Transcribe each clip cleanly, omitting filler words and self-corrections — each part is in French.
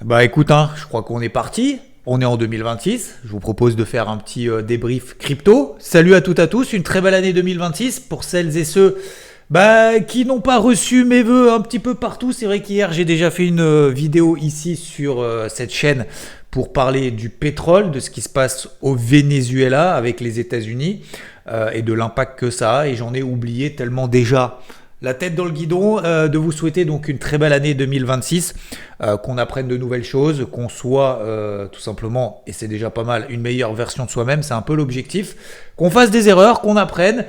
Bah écoute, hein, je crois qu'on est parti. On est en 2026. Je vous propose de faire un petit débrief crypto. Salut à toutes et à tous. Une très belle année 2026 pour celles et ceux qui n'ont pas reçu mes vœux un petit peu partout. C'est vrai qu'hier j'ai déjà fait une vidéo ici sur cette chaîne pour parler du pétrole, de ce qui se passe au Venezuela avec les États-Unis et de l'impact que ça a. Et j'en ai oublié tellement déjà la tête dans le guidon, de vous souhaiter donc une très belle année 2026, qu'on apprenne de nouvelles choses, qu'on soit tout simplement, et c'est déjà pas mal, une meilleure version de soi-même, c'est un peu l'objectif, qu'on fasse des erreurs, qu'on apprenne,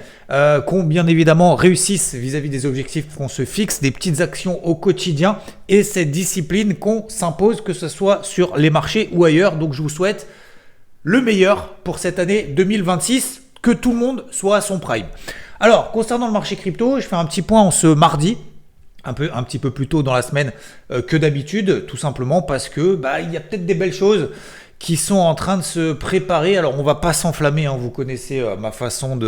qu'on bien évidemment réussisse vis-à-vis des objectifs qu'on se fixe, des petites actions au quotidien et cette discipline qu'on s'impose, que ce soit sur les marchés ou ailleurs. Donc je vous souhaite le meilleur pour cette année 2026, que tout le monde soit à son prime. Alors, concernant le marché crypto, je fais un petit point en ce mardi, un petit peu plus tôt dans la semaine que d'habitude, tout simplement parce que il y a peut-être des belles choses qui sont en train de se préparer. Alors, on va pas s'enflammer, hein, vous connaissez ma façon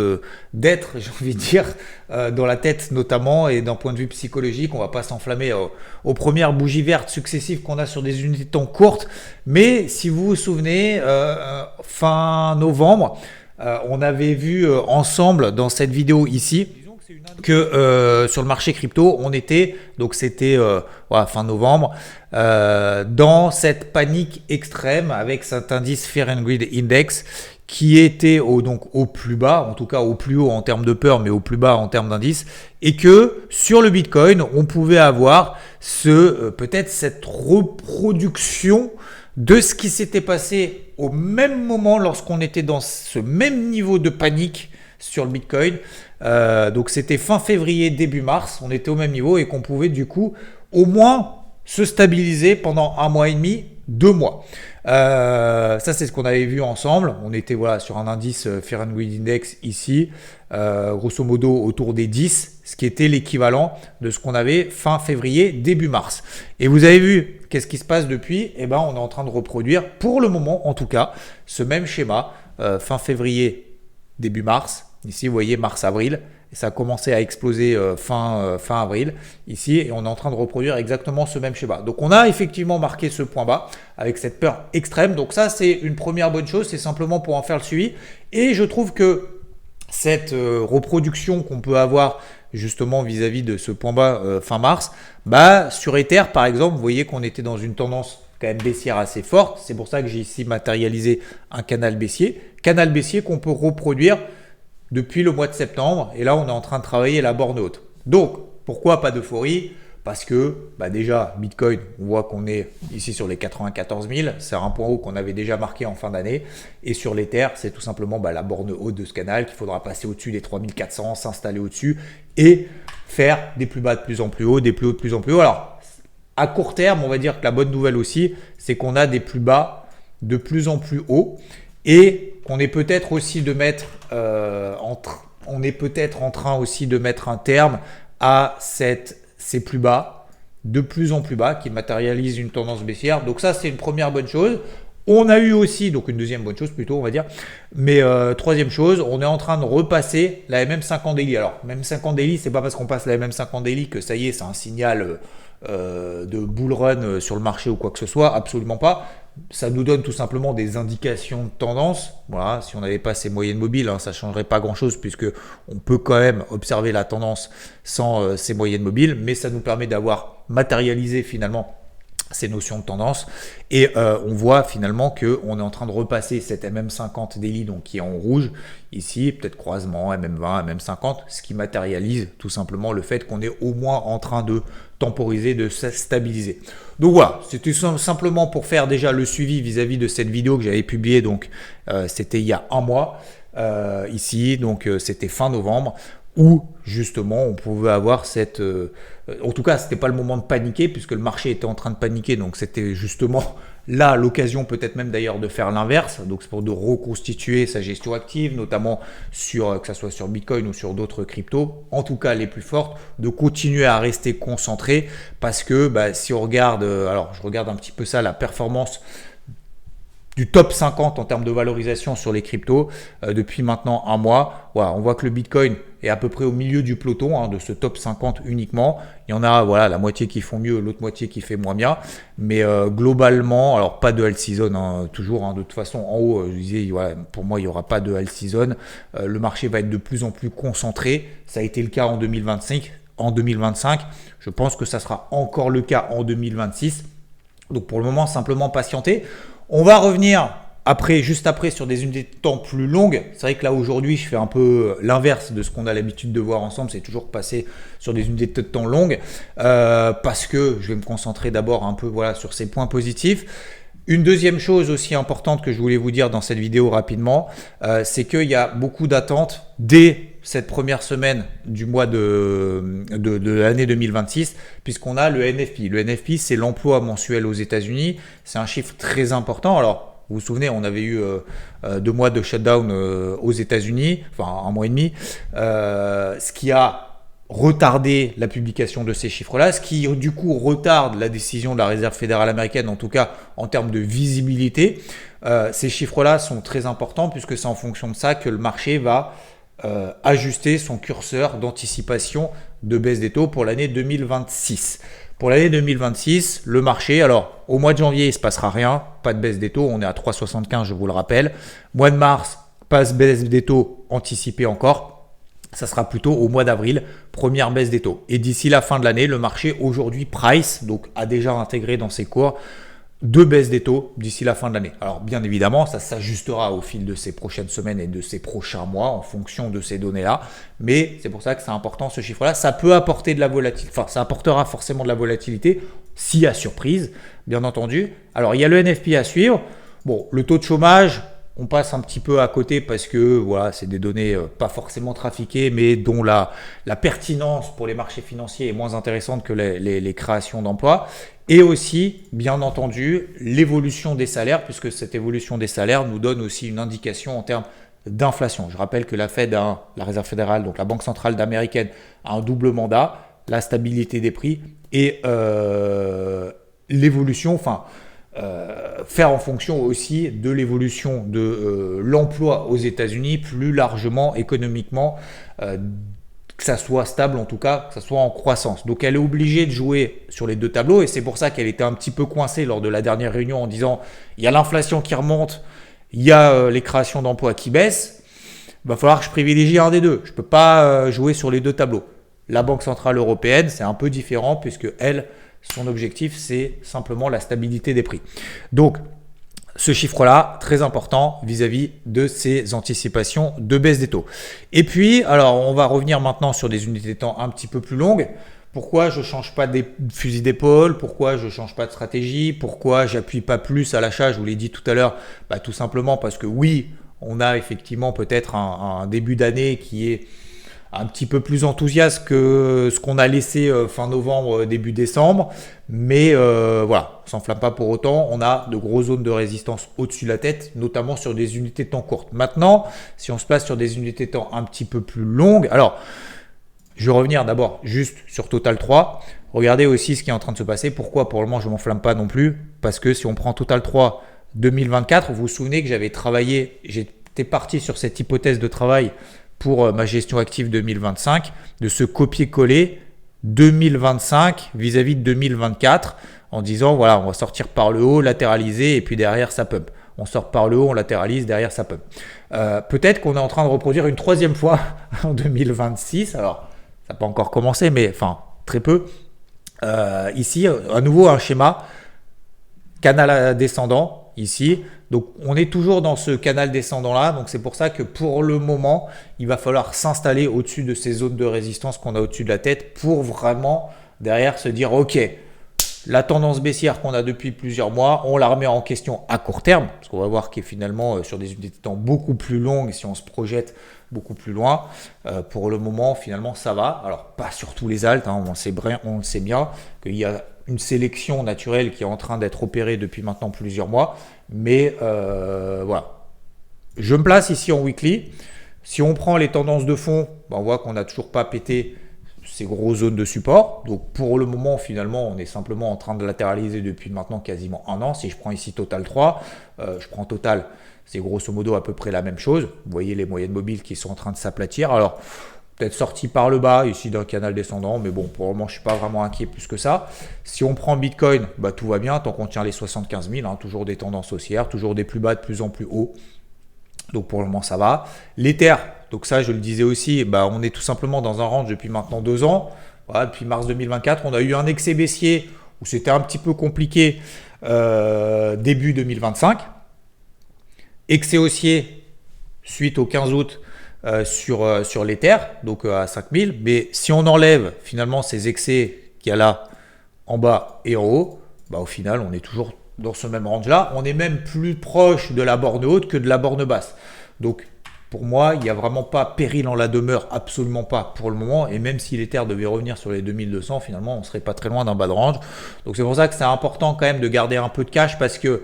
d'être, j'ai envie de dire, dans la tête notamment, et d'un point de vue psychologique, on va pas s'enflammer aux premières bougies vertes successives qu'on a sur des unités de temps courtes. Mais si vous vous souvenez, fin novembre, on avait vu ensemble dans cette vidéo ici que sur le marché crypto, on était, donc c'était fin novembre, dans cette panique extrême avec cet indice Fear and Greed Index qui était donc au plus bas, en tout cas au plus haut en termes de peur, mais au plus bas en termes d'indice, et que sur le Bitcoin, on pouvait avoir peut-être cette reproduction de ce qui s'était passé au même moment lorsqu'on était dans ce même niveau de panique sur le Bitcoin. Donc c'était fin février, début mars, on était au même niveau et qu'on pouvait du coup au moins se stabiliser pendant un mois et demi, 2 mois. Ça c'est ce qu'on avait vu ensemble. On était sur un indice Fear and Greed Index ici, grosso modo autour des 10, ce qui était l'équivalent de ce qu'on avait fin février, début mars. Et vous avez vu qu'est-ce qui se passe depuis. On est en train de reproduire, pour le moment en tout cas, ce même schéma, fin février, début mars. Ici vous voyez mars-avril. Et ça a commencé à exploser fin avril ici, et on est en train de reproduire exactement ce même schéma. Donc on a effectivement marqué ce point bas avec cette peur extrême. Donc ça c'est une première bonne chose, c'est simplement pour en faire le suivi. Et je trouve que cette reproduction qu'on peut avoir justement vis-à-vis de ce point bas fin mars, sur Ether par exemple, vous voyez qu'on était dans une tendance quand même baissière assez forte. C'est pour ça que j'ai ici matérialisé un canal baissier qu'on peut reproduire depuis le mois de septembre, et là on est en train de travailler la borne haute. Donc pourquoi pas d'euphorie? Parce que déjà Bitcoin, on voit qu'on est ici sur les 94 000, c'est un point haut qu'on avait déjà marqué en fin d'année, et sur l'Ether c'est tout simplement la borne haute de ce canal qu'il faudra passer au-dessus des 3400, s'installer au-dessus et faire des plus bas de plus en plus haut, des plus hauts de plus en plus haut. Alors à court terme, on va dire que la bonne nouvelle aussi, c'est qu'on a des plus bas de plus en plus haut, et qu'on est peut-être aussi de mettre on est peut-être en train aussi de mettre un terme à ces plus bas, de plus en plus bas, qui matérialisent une tendance baissière. Donc ça c'est une première bonne chose. On a eu aussi, donc une deuxième bonne chose plutôt on va dire, mais troisième chose, on est en train de repasser la MM50 Daily. Alors MM50 Daily, c'est pas parce qu'on passe la MM50 Daily que ça y est, c'est un signal de bull run sur le marché ou quoi que ce soit, absolument pas. Ça nous donne tout simplement des indications de tendance. Voilà, si on n'avait pas ces moyennes mobiles, ça ne changerait pas grand-chose puisque on peut quand même observer la tendance sans ces moyennes mobiles, mais ça nous permet d'avoir matérialisé finalement ces notions de tendance, et on voit finalement qu'on est en train de repasser cette MM50 daily, donc qui est en rouge ici, peut-être croisement MM20, MM50, ce qui matérialise tout simplement le fait qu'on est au moins en train de temporiser, de se stabiliser. Donc voilà, c'était simplement pour faire déjà le suivi vis-à-vis de cette vidéo que j'avais publiée, donc c'était il y a un mois ici, donc c'était fin novembre, où justement on pouvait avoir en tout cas c'était pas le moment de paniquer puisque le marché était en train de paniquer, donc c'était justement là l'occasion peut-être même d'ailleurs de faire l'inverse, donc c'est pour de reconstituer sa gestion active, notamment que ce soit sur Bitcoin ou sur d'autres cryptos, en tout cas les plus fortes, de continuer à rester concentré, parce que si on regarde, alors je regarde un petit peu ça, la performance du top 50 en termes de valorisation sur les cryptos depuis maintenant un mois. Voilà, on voit que le Bitcoin est à peu près au milieu du peloton de ce top 50 uniquement. Il y en a la moitié qui font mieux, l'autre moitié qui fait moins bien. Mais globalement, alors pas de all season toujours. De toute façon, en haut, je disais, pour moi, il n'y aura pas de all season. Le marché va être de plus en plus concentré. Ça a été le cas en 2025. Je pense que ça sera encore le cas en 2026. Donc pour le moment, simplement patienter. On va revenir juste après sur des unités de temps plus longues. C'est vrai que là aujourd'hui, je fais un peu l'inverse de ce qu'on a l'habitude de voir ensemble. C'est toujours passer sur des unités de temps longues parce que je vais me concentrer d'abord un peu sur ces points positifs. Une deuxième chose aussi importante que je voulais vous dire dans cette vidéo rapidement, c'est qu'il y a beaucoup d'attentes dès cette première semaine du mois de l'année 2026, puisqu'on a le NFP. Le NFP, c'est l'emploi mensuel aux États-Unis. C'est un chiffre très important. Alors, vous vous souvenez, on avait eu 2 mois de shutdown aux États-Unis, enfin 1 mois et demi, ce qui a retardé la publication de ces chiffres-là, ce qui du coup retarde la décision de la Réserve fédérale américaine, en tout cas en termes de visibilité. Ces chiffres-là sont très importants puisque c'est en fonction de ça que le marché va ajuster son curseur d'anticipation de baisse des taux pour l'année 2026. Pour l'année 2026, le marché, alors au mois de janvier, il ne se passera rien, pas de baisse des taux, on est à 3,75, je vous le rappelle. Mois de mars, pas de baisse des taux anticipée encore. Ça sera plutôt au mois d'avril, première baisse des taux. Et d'ici la fin de l'année, le marché aujourd'hui price, donc a déjà intégré dans ses cours, 2 baisses des taux d'ici la fin de l'année. Alors bien évidemment, ça s'ajustera au fil de ces prochaines semaines et de ces prochains mois en fonction de ces données-là. Mais c'est pour ça que c'est important ce chiffre-là. Ça peut apporter de la volatilité, enfin ça apportera forcément de la volatilité s'il y a surprise, bien entendu. Alors il y a le NFP à suivre. Bon, le taux de chômage, on passe un petit peu à côté parce que c'est des données pas forcément trafiquées, mais dont la pertinence pour les marchés financiers est moins intéressante que les créations d'emplois. Et aussi, bien entendu, l'évolution des salaires, puisque cette évolution des salaires nous donne aussi une indication en termes d'inflation. Je rappelle que la Réserve fédérale, donc la Banque centrale américaine, a un double mandat, la stabilité des prix et l'évolution, faire en fonction aussi de l'évolution de l'emploi aux États-Unis, plus largement économiquement, que ça soit stable en tout cas, que ça soit en croissance. Donc elle est obligée de jouer sur les 2 tableaux et c'est pour ça qu'elle était un petit peu coincée lors de la dernière réunion en disant il y a l'inflation qui remonte, il y a les créations d'emplois qui baissent, il va falloir que je privilégie un des deux. Je ne peux pas jouer sur les 2 tableaux. La Banque centrale européenne, c'est un peu différent puisque elle, son objectif, c'est simplement la stabilité des prix. Donc, ce chiffre-là, très important vis-à-vis de ces anticipations de baisse des taux. Et puis, alors, on va revenir maintenant sur des unités de temps un petit peu plus longues. Pourquoi je ne change pas des fusils d'épaule? Pourquoi je ne change pas de stratégie? Pourquoi j'appuie pas plus à l'achat? Je vous l'ai dit tout à l'heure, tout simplement parce que oui, on a effectivement peut-être un début d'année qui est un petit peu plus enthousiaste que ce qu'on a laissé fin novembre, début décembre. Mais on ne s'enflamme pas pour autant. On a de grosses zones de résistance au-dessus de la tête, notamment sur des unités de temps courtes. Maintenant, si on se place sur des unités de temps un petit peu plus longues, alors je vais revenir d'abord juste sur Total 3. Regardez aussi ce qui est en train de se passer. Pourquoi pour le moment je ne m'enflamme pas non plus? Parce que si on prend Total 3 2024, vous vous souvenez que j'étais parti sur cette hypothèse de travail pour ma gestion active 2025, de se copier-coller 2025 vis-à-vis de 2024 en disant on va sortir par le haut, latéraliser et puis derrière ça pump. On sort par le haut, on latéralise, derrière ça pump. Peut-être qu'on est en train de reproduire une 3e fois en 2026. Alors, ça n'a pas encore commencé, mais très peu. Ici, à nouveau un schéma canal descendant ici. Donc, on est toujours dans ce canal descendant-là. Donc, c'est pour ça que pour le moment, il va falloir s'installer au-dessus de ces zones de résistance qu'on a au-dessus de la tête pour vraiment, derrière, se dire « Ok, la tendance baissière qu'on a depuis plusieurs mois, on la remet en question à court terme. » Parce qu'on va voir qu'il est finalement sur des unités de temps beaucoup plus longues, si on se projette beaucoup plus loin. Pour le moment, finalement, ça va. Alors, pas sur tous les alts. On le sait bien qu'il y a une sélection naturelle qui est en train d'être opérée depuis maintenant plusieurs mois. Mais je me place ici en weekly. Si on prend les tendances de fond, on voit qu'on n'a toujours pas pété ces grosses zones de support. Donc pour le moment, finalement, on est simplement en train de latéraliser depuis maintenant quasiment un an. Si je prends ici Total 3, je prends Total, c'est grosso modo à peu près la même chose. Vous voyez les moyennes mobiles qui sont en train de s'aplatir. Alors peut-être sorti par le bas ici d'un canal descendant, mais bon, pour le moment, je ne suis pas vraiment inquiet plus que ça. Si on prend Bitcoin, tout va bien tant qu'on tient les 75 000, toujours des tendances haussières, toujours des plus bas de plus en plus hauts. Donc pour le moment, ça va. L'Ether, donc ça, je le disais aussi, on est tout simplement dans un range depuis maintenant 2 ans. Voilà, depuis mars 2024, on a eu un excès baissier où c'était un petit peu compliqué début 2025. Excès haussier suite au 15 août sur l'Ether, donc à 5000. Mais si on enlève finalement ces excès qu'il y a là en bas et en haut, au final, on est toujours dans ce même range-là. On est même plus proche de la borne haute que de la borne basse. Donc, pour moi, il n'y a vraiment pas péril en la demeure, absolument pas pour le moment. Et même si l'Ether devait revenir sur les 2200, finalement, on ne serait pas très loin d'un bas de range. Donc, c'est pour ça que c'est important quand même de garder un peu de cash parce que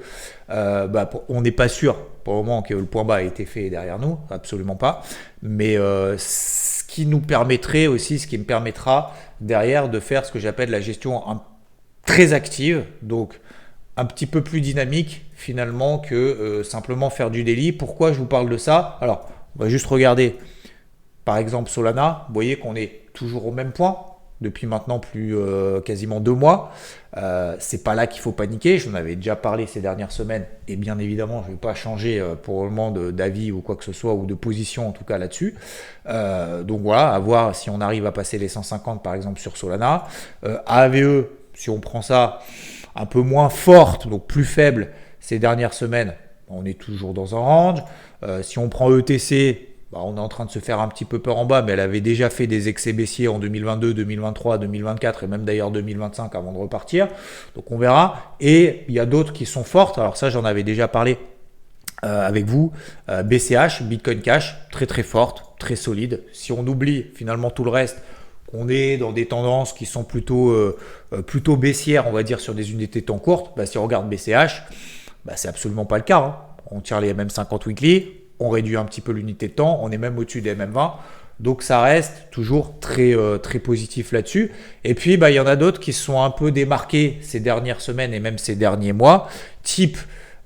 on n'est pas sûr pour le moment que le point bas a été fait derrière nous, absolument pas. Mais ce qui nous permettrait aussi, ce qui me permettra derrière de faire ce que j'appelle la gestion très active. Donc, un petit peu plus dynamique finalement que simplement faire du daily. Pourquoi je vous parle de ça? Alors, on va juste regarder par exemple Solana. Vous voyez qu'on est toujours au même point depuis maintenant quasiment 2 mois. C'est pas là qu'il faut paniquer. J'en avais déjà parlé ces dernières semaines et bien évidemment, je ne vais pas changer pour le moment d'avis ou quoi que ce soit ou de position en tout cas là-dessus. Donc voilà, à voir si on arrive à passer les 150 par exemple sur Solana. AVE, si on prend ça un peu moins forte, donc plus faible ces dernières semaines, on est toujours dans un range. Si on prend ETC, on est en train de se faire un petit peu peur en bas, mais elle avait déjà fait des excès baissiers en 2022, 2023, 2024 et même d'ailleurs 2025 avant de repartir. Donc on verra. Et il y a d'autres qui sont fortes. Alors ça, j'en avais déjà parlé avec vous. BCH, Bitcoin Cash, très très forte, très solide. Si on oublie finalement tout le reste, on est dans des tendances qui sont plutôt baissières, on va dire, sur des unités de temps courtes. Si on regarde BCH, c'est absolument pas le cas. On tire les MM50 weekly, on réduit un petit peu l'unité de temps, on est même au-dessus des MM20. Donc ça reste toujours très, très positif là-dessus. Et puis il y en a d'autres qui se sont un peu démarqués ces dernières semaines et même ces derniers mois, type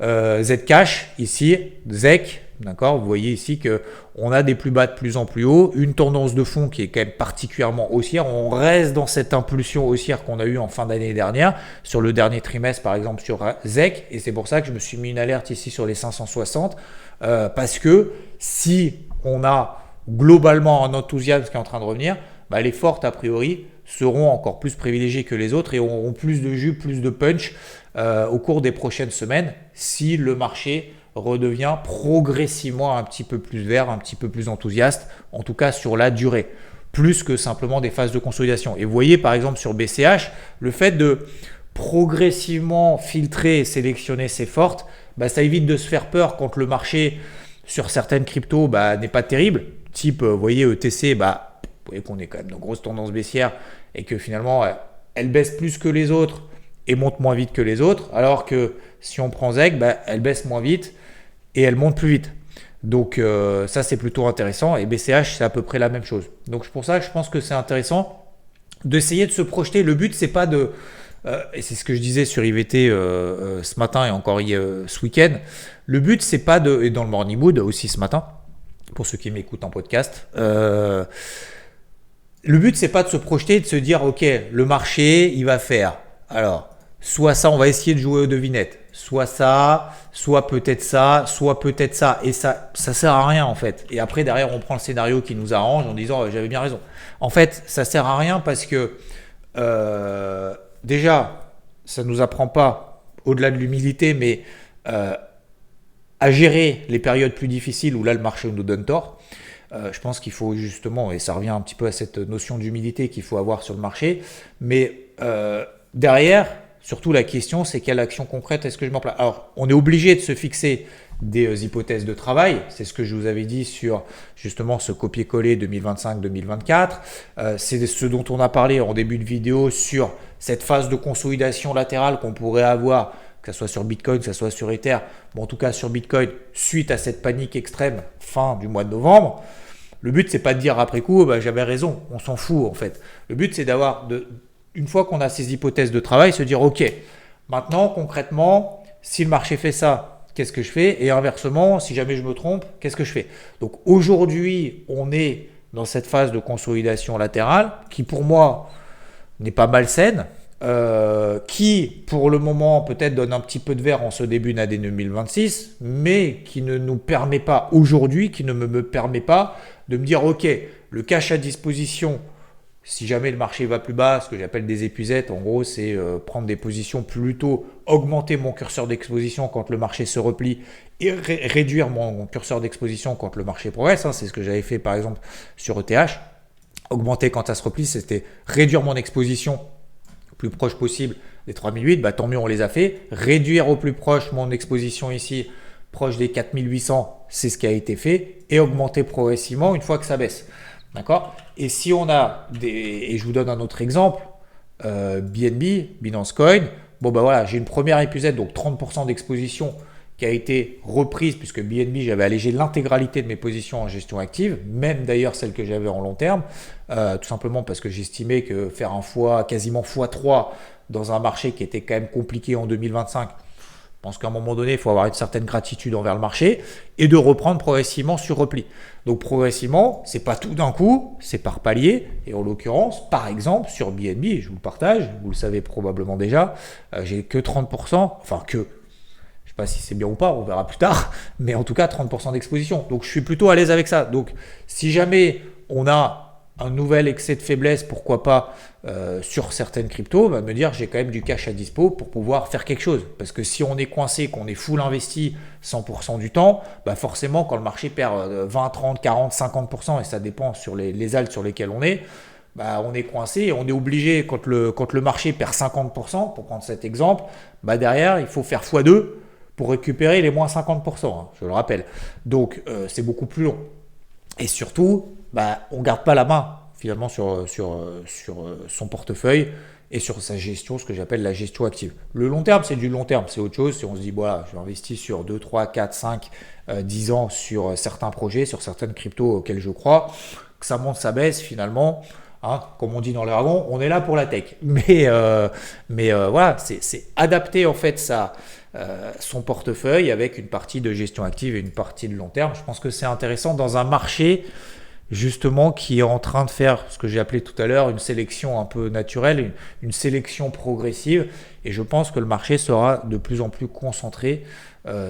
Zcash ici, ZEC. D'accord, vous voyez ici qu'on a des plus bas de plus en plus haut, une tendance de fond qui est quand même particulièrement haussière. On reste dans cette impulsion haussière qu'on a eue en fin d'année dernière, sur le dernier trimestre par exemple sur ZEC, et c'est pour ça que je me suis mis une alerte ici sur les 560, parce que si on a globalement un enthousiasme qui est en train de revenir, les fortes a priori seront encore plus privilégiées que les autres et auront plus de jus, plus de punch au cours des prochaines semaines si le marché redevient progressivement un petit peu plus vert, un petit peu plus enthousiaste, en tout cas sur la durée, plus que simplement des phases de consolidation. Et vous voyez par exemple sur BCH, le fait de progressivement filtrer et sélectionner ces fortes, ça évite de se faire peur quand le marché sur certaines cryptos n'est pas terrible. Type, vous voyez, ETC, vous voyez qu'on est quand même dans une grosse tendance baissière et que finalement, elle baisse plus que les autres et monte moins vite que les autres, alors que si on prend ZEC, elle baisse moins vite et elle monte plus vite. Donc ça, c'est plutôt intéressant. Et BCH, c'est à peu près la même chose. Donc c'est pour ça que je pense que c'est intéressant d'essayer de se projeter. Le but, c'est pas de... et c'est ce que je disais sur IVT ce matin et encore ce week-end. Le but, c'est pas de... Et dans le Morning Mood aussi ce matin, pour ceux qui m'écoutent en podcast. Le but, c'est pas de se projeter et de se dire, OK, le marché, il va faire... Alors, soit ça, on va essayer de jouer aux devinettes. Soit ça, soit peut-être ça, soit peut-être ça. Et ça sert à rien en fait. Et après, derrière, on prend le scénario qui nous arrange en disant j'avais bien raison. En fait, ça sert à rien parce que déjà, ça ne nous apprend pas, au-delà de l'humilité, mais à gérer les périodes plus difficiles où là, le marché nous donne tort. Je pense qu'il faut justement, et ça revient un petit peu à cette notion d'humilité qu'il faut avoir sur le marché, mais derrière, surtout la question, c'est quelle action concrète est-ce que je mets en place? Alors, on est obligé de se fixer des hypothèses de travail. C'est ce que je vous avais dit sur justement ce copier-coller 2025-2024. C'est ce dont on a parlé en début de vidéo sur cette phase de consolidation latérale qu'on pourrait avoir, que ce soit sur Bitcoin, que ce soit sur Ether, mais en tout cas sur Bitcoin, suite à cette panique extrême fin du mois de novembre. Le but, c'est pas de dire après coup, bah, j'avais raison, on s'en fout en fait. Le but, c'est une fois qu'on a ces hypothèses de travail, se dire, ok, maintenant concrètement, si le marché fait ça, qu'est-ce que je fais? Et inversement, si jamais je me trompe, qu'est-ce que je fais? Donc aujourd'hui, on est dans cette phase de consolidation latérale qui pour moi n'est pas malsaine, qui pour le moment peut-être donne un petit peu de vert en ce début d'année 2026, mais qui ne nous permet pas aujourd'hui, qui ne me permet pas de me dire ok, le cash à disposition, si jamais le marché va plus bas, ce que j'appelle des épuisettes, en gros c'est prendre des positions plutôt, augmenter mon curseur d'exposition quand le marché se replie et réduire mon curseur d'exposition quand le marché progresse, hein, c'est ce que j'avais fait par exemple sur ETH. Augmenter quand ça se replie, c'était réduire mon exposition plus proche possible des 3008, bah, tant mieux on les a fait. Réduire au plus proche mon exposition ici, proche des 4800, c'est ce qui a été fait, et augmenter progressivement une fois que ça baisse. D'accord? Et si on a et je vous donne un autre exemple, BNB, Binance Coin, bon bah voilà, j'ai une première épuisette, donc 30% d'exposition qui a été reprise, puisque BNB, j'avais allégé l'intégralité de mes positions en gestion active, même d'ailleurs celles que j'avais en long terme, tout simplement parce que j'estimais que faire quasiment x3 dans un marché qui était quand même compliqué en 2025, je pense qu'à un moment donné, il faut avoir une certaine gratitude envers le marché et de reprendre progressivement sur repli. Donc progressivement, c'est pas tout d'un coup, c'est par palier. Et en l'occurrence, par exemple, sur BNB, je vous le partage, vous le savez probablement déjà, j'ai que 30%, enfin que... Je ne sais pas si c'est bien ou pas, on verra plus tard, mais en tout cas 30% d'exposition. Donc je suis plutôt à l'aise avec ça. Donc si jamais on a un nouvel excès de faiblesse, pourquoi pas sur certaines cryptos, bah, me dire j'ai quand même du cash à dispo pour pouvoir faire quelque chose. Parce que si on est coincé, qu'on est full investi 100% du temps, bah forcément quand le marché perd 20, 30, 40, 50%, et ça dépend sur les alts sur lesquelles on est, bah, on est coincé et on est obligé, quand le marché perd 50%, pour prendre cet exemple, bah, derrière il faut faire x2 pour récupérer les moins 50%, hein, je le rappelle. Donc, c'est beaucoup plus long. Et surtout, bah, on ne garde pas la main, finalement, sur son portefeuille et sur sa gestion, ce que j'appelle la gestion active. Le long terme, c'est du long terme, c'est autre chose. Si on se dit, voilà, je vais investir sur 2, 3, 4, 5, 10 ans sur certains projets, sur certaines cryptos auxquelles je crois, que ça monte, ça baisse, finalement... Hein, comme on dit dans les dragons, on est là pour la tech. Mais voilà, c'est adapter en fait son portefeuille avec une partie de gestion active et une partie de long terme. Je pense que c'est intéressant dans un marché justement qui est en train de faire ce que j'ai appelé tout à l'heure une sélection un peu naturelle, une sélection progressive. Et je pense que le marché sera de plus en plus concentré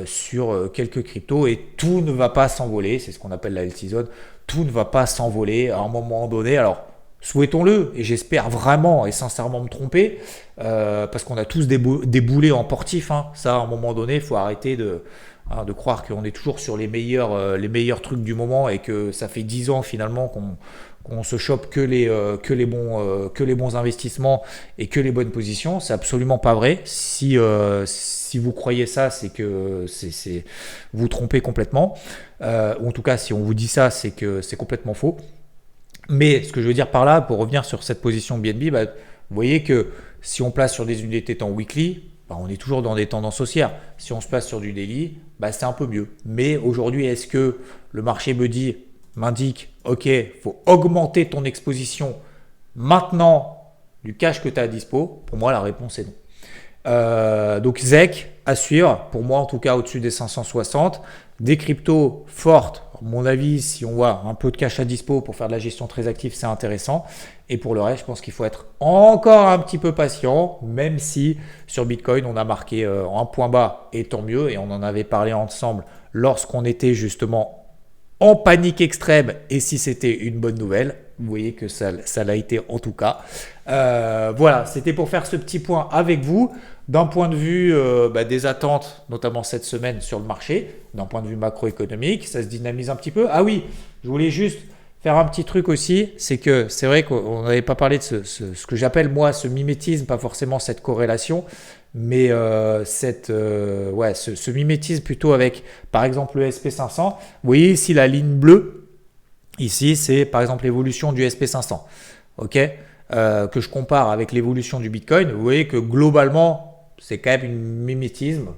sur quelques cryptos et tout ne va pas s'envoler. C'est ce qu'on appelle la healthy zone. Tout ne va pas s'envoler à un moment donné. Alors, souhaitons-le, et j'espère vraiment et sincèrement me tromper, parce qu'on a tous des boulets en portif. Hein. Ça, à un moment donné, il faut arrêter de croire qu'on est toujours sur les meilleurs trucs du moment et que ça fait 10 ans finalement qu'on se chope que les bons investissements et que les bonnes positions. C'est absolument pas vrai. Si vous croyez ça, c'est que vous vous trompez complètement. Ou en tout cas, si on vous dit ça, c'est que c'est complètement faux. Mais ce que je veux dire par là, pour revenir sur cette position BNB, bah, vous voyez que si on place sur des unités temps weekly, bah, on est toujours dans des tendances haussières. Si on se place sur du daily, bah, c'est un peu mieux. Mais aujourd'hui, est-ce que le marché m'indique, ok, il faut augmenter ton exposition maintenant du cash que tu as à dispo? Pour moi, la réponse est non. Donc ZEC à suivre, pour moi en tout cas au-dessus des 560. Des cryptos fortes, à mon avis, si on voit un peu de cash à dispo pour faire de la gestion très active, c'est intéressant. Et pour le reste, je pense qu'il faut être encore un petit peu patient, même si sur Bitcoin, on a marqué un point bas, et tant mieux, et on en avait parlé ensemble lorsqu'on était justement en panique extrême, et si c'était une bonne nouvelle, vous voyez que ça l'a été en tout cas. Voilà, c'était pour faire ce petit point avec vous. D'un point de vue des attentes, notamment cette semaine sur le marché, d'un point de vue macroéconomique, ça se dynamise un petit peu. Ah oui, je voulais juste faire un petit truc aussi, c'est que c'est vrai qu'on n'avait pas parlé de ce que j'appelle moi ce mimétisme, pas forcément cette corrélation, mais ce mimétisme plutôt avec par exemple le SP500. Vous voyez ici la ligne bleue, ici c'est par exemple l'évolution du SP500, ok, que je compare avec l'évolution du Bitcoin. Vous voyez que globalement, c'est quand même un mimétisme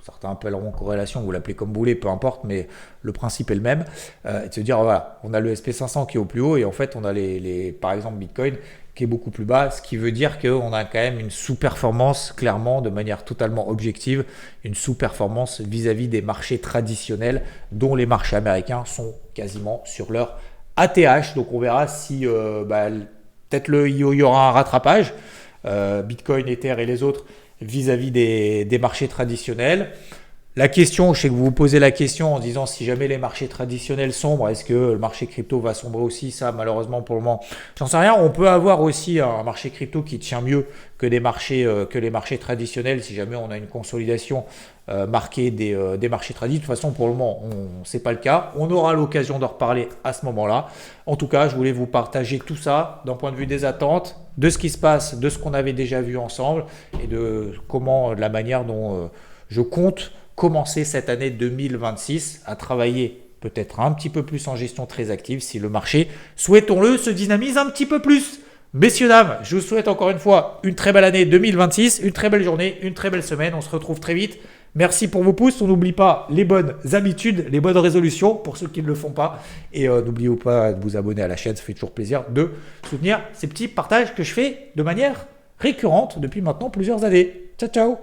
certains appelleront corrélation, vous l'appelez comme vous voulez, peu importe, mais le principe est le même, et de se dire, voilà, on a le SP500 qui est au plus haut, et en fait, on a par exemple Bitcoin qui est beaucoup plus bas, ce qui veut dire qu'on a quand même une sous-performance, clairement, de manière totalement objective, une sous-performance vis-à-vis des marchés traditionnels, dont les marchés américains sont quasiment sur leur ATH. Donc on verra si peut-être il y aura un rattrapage, Bitcoin, Ether et les autres, vis-à-vis des marchés traditionnels. La question, je sais que vous vous posez la question en disant si jamais les marchés traditionnels sombrent, est-ce que le marché crypto va sombrer aussi? Ça, malheureusement, pour le moment, j'en sais rien. On peut avoir aussi un marché crypto qui tient mieux que les marchés traditionnels si jamais on a une consolidation marquée des marchés traditionnels. De toute façon, pour le moment, ce n'est pas le cas. On aura l'occasion d'en reparler à ce moment-là. En tout cas, je voulais vous partager tout ça d'un point de vue des attentes, de ce qui se passe, de ce qu'on avait déjà vu ensemble et de la manière dont je compte commencer cette année 2026 à travailler peut-être un petit peu plus en gestion très active si le marché, souhaitons-le, se dynamise un petit peu plus. Messieurs, dames, je vous souhaite encore une fois une très belle année 2026, une très belle journée, une très belle semaine. On se retrouve très vite. Merci pour vos pouces. On n'oublie pas les bonnes habitudes, les bonnes résolutions pour ceux qui ne le font pas. Et n'oubliez pas de vous abonner à la chaîne. Ça fait toujours plaisir de soutenir ces petits partages que je fais de manière récurrente depuis maintenant plusieurs années. Ciao, ciao.